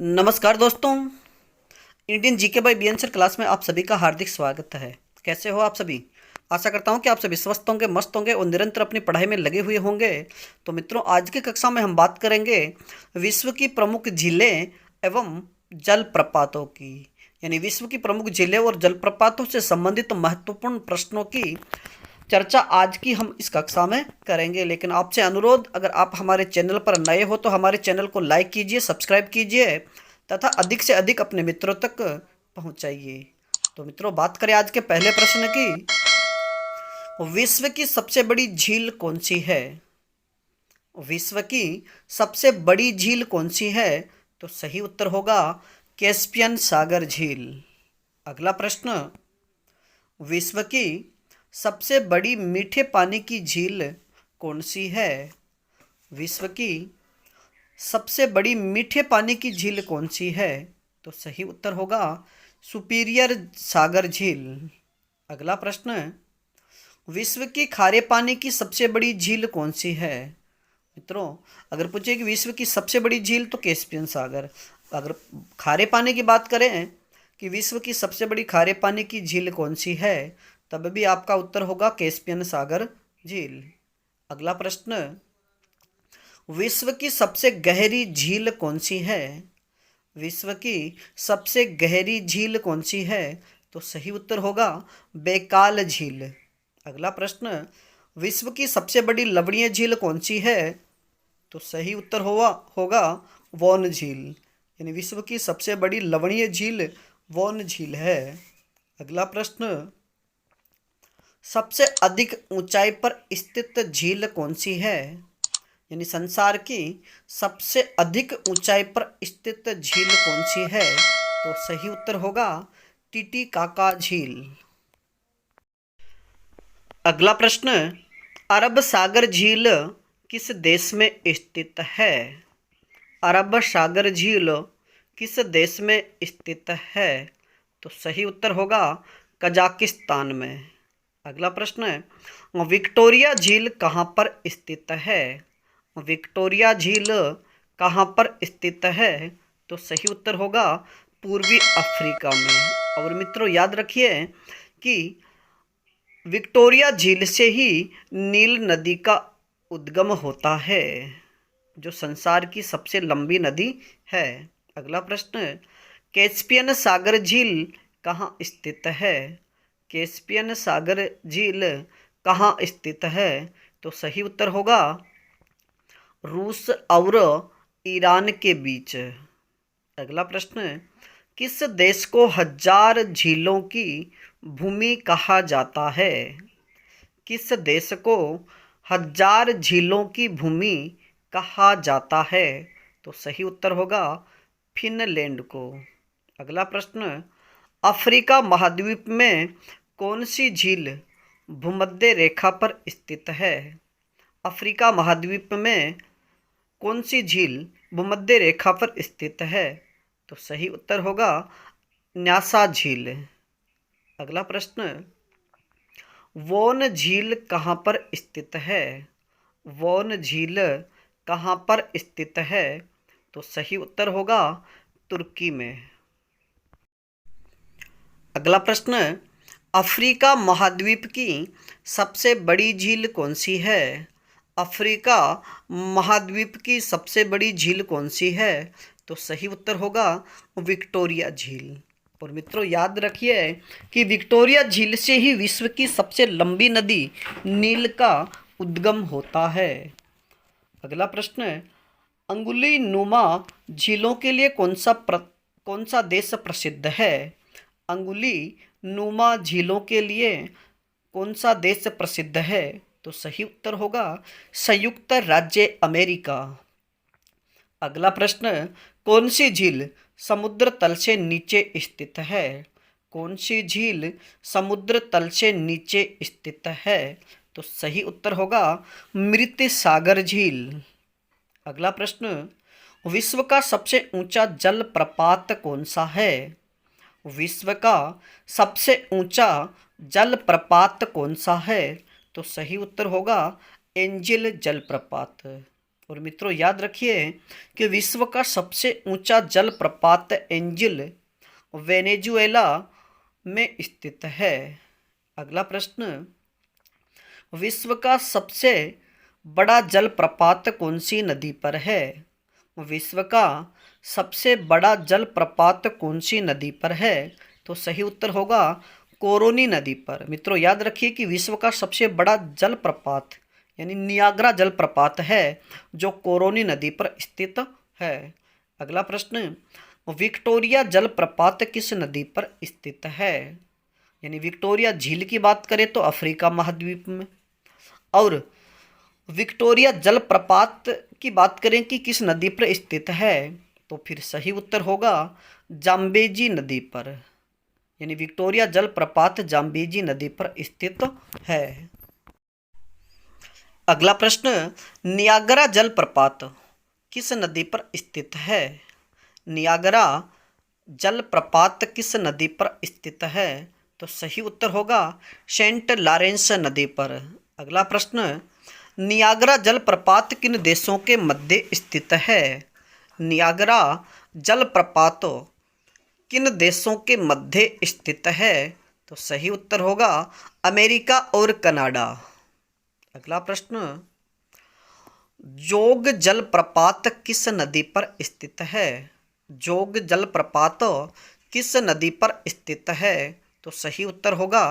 नमस्कार दोस्तों। Indian GK by B answer class में आप सभी का हार्दिक स्वागत है। कैसे हो आप सभी? आशा करता हूं कि आप सभी स्वस्थ होंगे, मस्त होंगे और निरंतर अपनी पढ़ाई में लगे हुए होंगे। तो मित्रों, आज की कक्षा में हम बात करेंगे विश्व की प्रमुख झीलें एवं जलप्रपातों की। यानी विश्व की प्रमुख झीलें और जलप्रपातों से संबंधित महत्वपूर्ण प्रश्नों की चर्चा आज की हम इस कक्षा में करेंगे। लेकिन आपसे अनुरोध, अगर आप हमारे चैनल पर नए हो तो हमारे चैनल को लाइक कीजिए, सब्सक्राइब कीजिए तथा अधिक से अधिक अपने मित्रों तक पहुंचाइए। तो मित्रों, बात करें आज के पहले प्रश्न की। विश्व की सबसे बड़ी झील कौन सी है? विश्व की सबसे बड़ी झील कौन सी है? तो सही उत्तर होगा कैस्पियन सागर झील। अगला प्रश्न, विश्व की सबसे बड़ी मीठे पानी की झील कौन सी है? विश्व की सबसे बड़ी मीठे पानी की झील कौन सी है? तो सही उत्तर होगा सुपीरियर सागर झील। अगला प्रश्न, विश्व की खारे पानी की सबसे बड़ी झील कौन सी है? मित्रों, अगर पूछे कि विश्व की सबसे बड़ी झील तो कैस्पियन सागर। अगर खारे पानी की बात करें कि विश्व की सबसे बड़ी खारे पानी की झील कौन सी है, तब भी आपका उत्तर होगा कैस्पियन सागर झील। अगला प्रश्न, विश्व की सबसे गहरी झील कौन सी है? विश्व की सबसे गहरी झील कौन सी है? तो सही उत्तर होगा बैकाल झील। अगला प्रश्न, विश्व की सबसे बड़ी लवणीय झील कौन सी है? तो सही उत्तर होगा वोन झील। यानी विश्व की सबसे बड़ी लवणीय झील वोन झील है। अगला प्रश्न, सबसे अधिक ऊंचाई पर स्थित झील कौन सी है? यानी संसार की सबसे अधिक ऊंचाई पर स्थित झील कौन सी है? तो सही उत्तर होगा टीटीकाका झील। अगला प्रश्न, अरब सागर झील किस देश में स्थित है? अरब सागर झील किस देश में स्थित है? तो सही उत्तर होगा कजाकिस्तान में। अगला प्रश्न है, विक्टोरिया झील कहाँ पर स्थित है? विक्टोरिया झील कहाँ पर स्थित है? तो सही उत्तर होगा पूर्वी अफ्रीका में। और मित्रों, याद रखिए कि विक्टोरिया झील से ही नील नदी का उद्गम होता है, जो संसार की सबसे लंबी नदी है। अगला प्रश्न, कैस्पियन सागर झील कहाँ स्थित है? कैस्पियन सागर झील कहाँ स्थित है? तो सही उत्तर होगा रूस और ईरान के बीच। अगला प्रश्न, किस देश को हजार झीलों की भूमि कहा जाता है? किस देश को हजार झीलों की भूमि कहा जाता है? तो सही उत्तर होगा फिनलैंड को। अगला प्रश्न, अफ्रीका महाद्वीप में कौन सी झील भूमध्य रेखा पर स्थित है? अफ्रीका महाद्वीप में कौन सी झील भूमध्य रेखा पर स्थित है? तो सही उत्तर होगा न्यासा झील। अगला प्रश्न, वोन झील कहाँ पर स्थित है? वोन झील कहाँ पर स्थित है? तो सही उत्तर होगा तुर्की में। अगला प्रश्न, अफ्रीका महाद्वीप की सबसे बड़ी झील कौन सी है? अफ्रीका महाद्वीप की सबसे बड़ी झील कौन सी है? तो सही उत्तर होगा विक्टोरिया झील। और मित्रों, याद रखिए कि विक्टोरिया झील से ही विश्व की सबसे लंबी नदी नील का उद्गम होता है। अगला प्रश्न है, अंगुली नुमा झीलों के लिए कौन सा देश प्रसिद्ध है? अंगुली नुमा झीलों के लिए कौन सा देश प्रसिद्ध है? तो सही उत्तर होगा संयुक्त राज्य अमेरिका। अगला प्रश्न, कौन सी झील समुद्र तल से नीचे स्थित है? कौन सी झील समुद्र तल से नीचे स्थित है? तो सही उत्तर होगा मृत सागर झील। अगला प्रश्न, विश्व का सबसे ऊंचा जल प्रपात कौन सा है? विश्व का सबसे ऊंचा जल प्रपात कौन सा है? तो सही उत्तर होगा एंजिल जलप्रपात। और मित्रों याद रखिए कि विश्व का सबसे ऊंचा जलप्रपात एंजिल वेनेजुएला में स्थित है। अगला प्रश्न, विश्व का सबसे बड़ा जलप्रपात कौन सी नदी पर है? विश्व का सबसे बड़ा जलप्रपात कौन सी नदी पर है? तो सही उत्तर होगा कोरोनी नदी पर। मित्रों याद रखिए कि विश्व का सबसे बड़ा जलप्रपात यानी नियाग्रा जलप्रपात है जो कोरोनी नदी पर स्थित है। अगला प्रश्न, विक्टोरिया जलप्रपात किस नदी पर स्थित है? यानी विक्टोरिया झील की बात करें तो अफ्रीका महाद्वीप में, और विक्टोरिया जलप्रपात की बात करें कि किस नदी पर स्थित है तो फिर सही उत्तर होगा जाम्बेजी नदी पर। यानी विक्टोरिया जलप्रपात जाम्बेजी नदी पर स्थित है। अगला प्रश्न, नियाग्रा जलप्रपात किस नदी पर स्थित है? नियाग्रा जलप्रपात किस नदी पर स्थित है? तो सही उत्तर होगा सेंट लॉरेंस नदी पर। अगला प्रश्न, नियाग्रा जलप्रपात किन देशों के मध्य स्थित है? नियाग्रा जलप्रपात किन देशों के मध्य स्थित है? तो सही उत्तर होगा अमेरिका और कनाडा। अगला प्रश्न, जोग जलप्रपात किस नदी पर स्थित है? जोग जलप्रपात किस नदी पर स्थित है? तो सही उत्तर होगा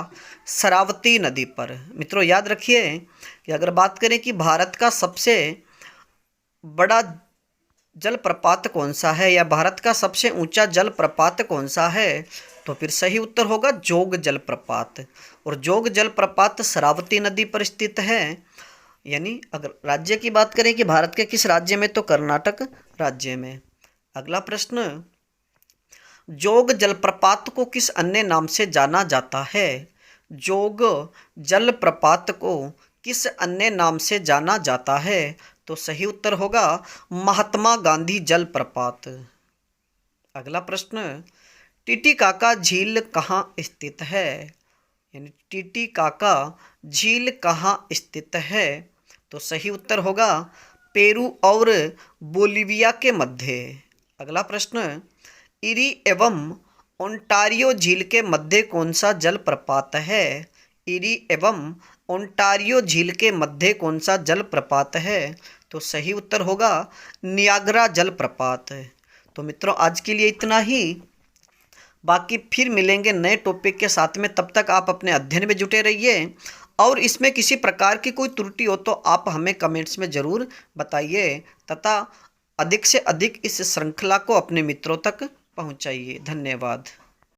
शरावती नदी पर। मित्रों याद रखिए कि अगर बात करें कि भारत का सबसे बड़ा जलप्रपात कौन सा है या भारत का सबसे ऊंचा जलप्रपात कौन सा है तो फिर सही उत्तर होगा जोग जलप्रपात। और जोग जलप्रपात शरावती नदी पर स्थित है। यानी अगर राज्य की बात करें कि भारत के किस राज्य में, तो कर्नाटक राज्य में। अगला प्रश्न, जोग जलप्रपात को किस अन्य नाम से जाना जाता है? जोग जलप्रपात को किस अन्य नाम से जाना जाता है? तो सही उत्तर होगा महात्मा गांधी जलप्रपात। अगला प्रश्न, टिटिकाका झील कहाँ स्थित है? यानी टिटिकाका झील कहाँ स्थित है? तो सही उत्तर होगा पेरू और बोलिविया के मध्य। अगला प्रश्न, इरी एवं ओंटारियो झील के मध्य कौन सा जलप्रपात है? इरी एवं ओंटारियो झील के मध्य कौन सा जलप्रपात है? तो सही उत्तर होगा नियाग्रा जलप्रपात। तो मित्रों आज के लिए इतना ही, बाकी फिर मिलेंगे नए टॉपिक के साथ में। तब तक आप अपने अध्ययन में जुटे रहिए, और इसमें किसी प्रकार की कोई त्रुटि हो तो आप हमें कमेंट्स में ज़रूर बताइए, तथा अधिक से अधिक इस श्रृंखला को अपने मित्रों तक पहुंचाइए। धन्यवाद।